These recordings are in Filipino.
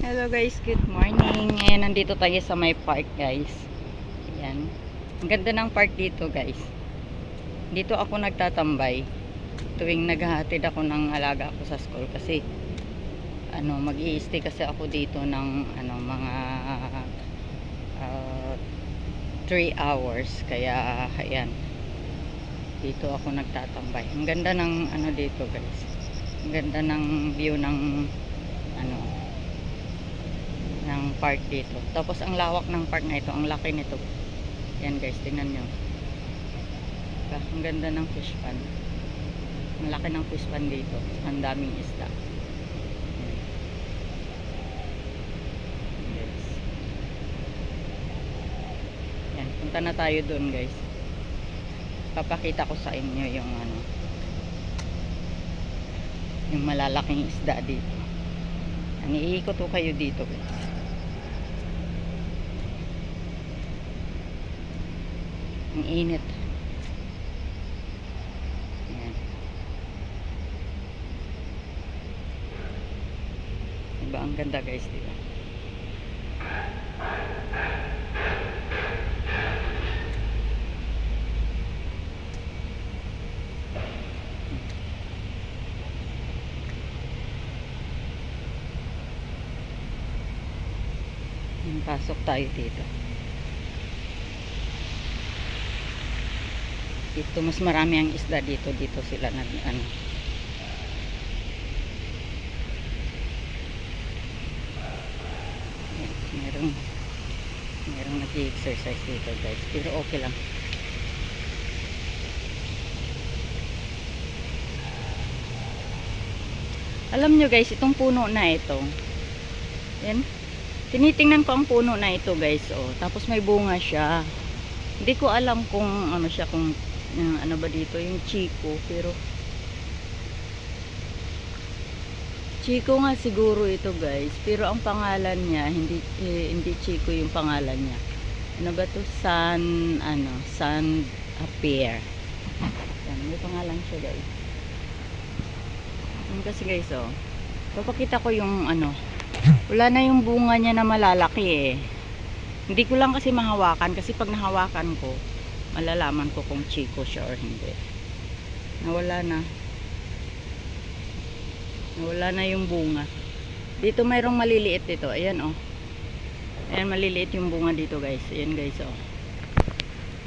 Hello guys, good morning. Ngayon nandito tayo sa may park guys. Ayan. Ang ganda ng park dito guys. Dito ako nagtatambay tuwing naghahatid ako ng alaga ako sa school kasi mag-i-stay kasi ako dito ng mga 3 hours kaya ayan. Dito ako nagtatambay. Ang ganda ng dito guys. Ang ganda ng view ng ng park dito. Tapos ang lawak ng park na ito, ang laki nito. Yan guys, tingnan nyo. Diba? Ang ganda ng fish pond. Ang laki ng fish pond dito. Ang daming isda. Yan. Yes. Yan, punta na tayo doon guys. Papakita ko sa inyo yung yung malalaking isda dito. Yan, iikot ko kayo dito guys. Ang init. Ayan. Diba ang ganda guys, diba? Pasok tayo dito. Dito mas marami ang isda dito sila merong nag-exercise dito guys, pero okay lang. Alam nyo guys, itong puno na ito, yan, tinitingnan ko ang puno na ito guys, tapos may bunga siya. Hindi ko alam kung siya, kung ano ba dito, yung Chico, pero Chico nga siguro ito guys, pero ang pangalan niya hindi Chico yung pangalan niya. Ano ba to? Sun Appear. Yan, may pangalan siya guys. Yan kasi guys, papakita ko yung wala na yung bunga niya na malalaki Hindi ko lang kasi mahawakan, kasi pag nahawakan ko malalaman ko kung Chico siya or hindi. Nawala na yung bunga. Dito mayroong maliliit dito. Ayan ayan, maliliit yung bunga dito guys. Ayan guys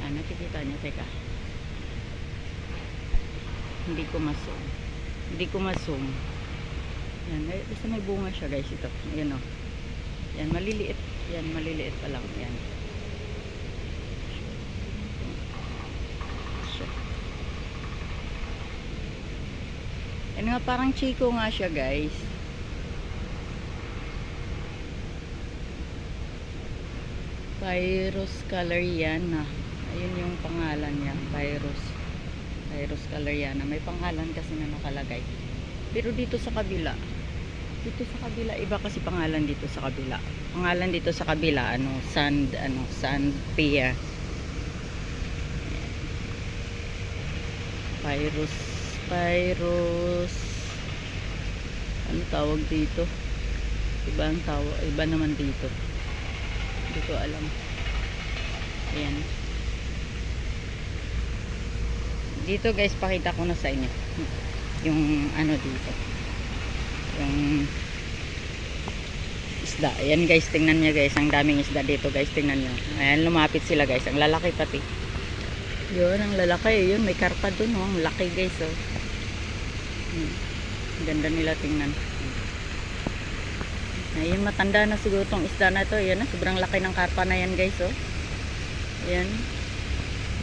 nakikita niyo, teka, hindi ko ma-zoom. Ayan, basta may bunga siya guys. Ito, ayan ayan, maliliit. Yan, maliliit pa lang yan. Yan nga, parang Chico nga siya guys. Pyrus Caleriana. Ayun yung pangalan niya, Pyrus Caleriana. May pangalan kasi na nakalagay. Pero dito sa kabila, iba kasi pangalan dito sa kabila. Pangalan dito sa kabila, Sand Pier. Pyrus. Ano tawag dito? Iba ang tawag, iba naman dito. Hindi ko alam. Ayan. Dito guys, pakita ko na sa inyo. Yung dito. Yung isda. Ayan guys, tingnan nyo guys. Ang daming isda dito guys, tingnan nyo. Ayan, lumapit sila guys. Ang lalaki pati. Yun, ang lalaki. Yun, may karpa dun. Ang laki guys. Ang ganda nila tingnan. Ayan, matanda na siguro tong isda na to. Ayan, sobrang laki ng karpa na yan guys. Ayan.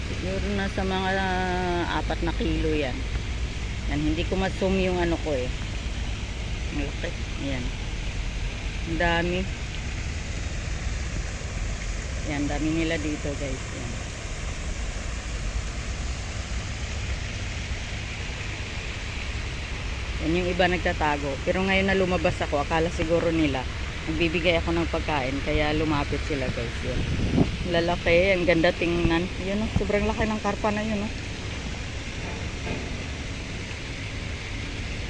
Siguro na sa mga 4 na kilo yan. Yan, hindi ko ma-zoom yung ko malaki. Ayan. Ang dami. Ayan, dami nila dito guys. Ayan. Yan yung iba nagtatago. Pero ngayon na lumabas ako, akala siguro nila nagbibigay ako ng pagkain, kaya lumapit sila guys. Yan. Lalaki, ang ganda tingnan. Yun sobrang laki ng karpa na yun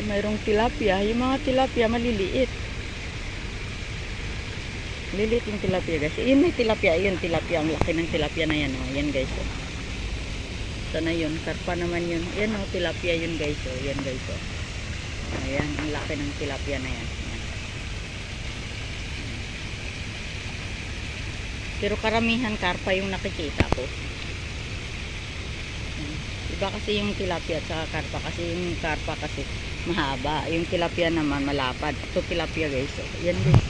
Mayroong tilapia. Yung mga tilapia maliliit. Lilit yung tilapia guys. Yun may tilapia. Yun tilapia. Ang laki ng tilapia na yan. Oh. Yan guys. Oh. Sana yun. Karpa naman yun. Yan oh. Tilapia yun guys. Oh. Yan guys. Oh. Ayan. Ang laki ng tilapia na yan. Ayan. Pero karamihan karpa yung nakikita ko. Iba kasi yung tilapia at saka karpa. Kasi yung karpa kasi mahaba. Yung tilapia naman malapad. Ito tilapia guys. Oh. Yan guys.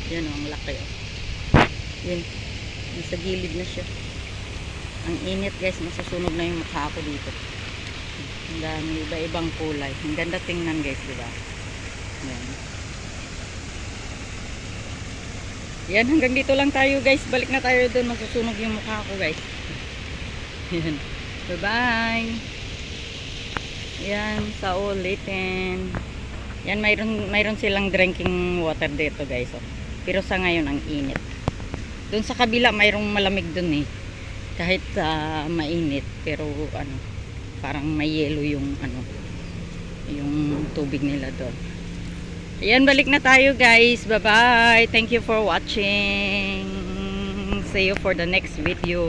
Yan oh. Ang laki oh. Yan. Nasa gilid na siya. Ang init guys. Masusunog na yung mukha ko dito. Ang dami. Iba-ibang kulay. Ang ganda tingnan guys. Diba? Yan. Yan. Hanggang dito lang tayo guys. Balik na tayo doon. Masusunog yung mukha ko guys. Yan. Bye bye. Yan, sa ulitin. Yan, mayroon silang drinking water dito guys. Oh. Pero sa ngayon ang init. Doon sa kabila mayroong malamig doon eh. Kahit mainit, pero ano, parang may yelo yung ano, yung tubig nila doon. Yan, balik na tayo guys. Bye bye. Thank you for watching. See you for the next video.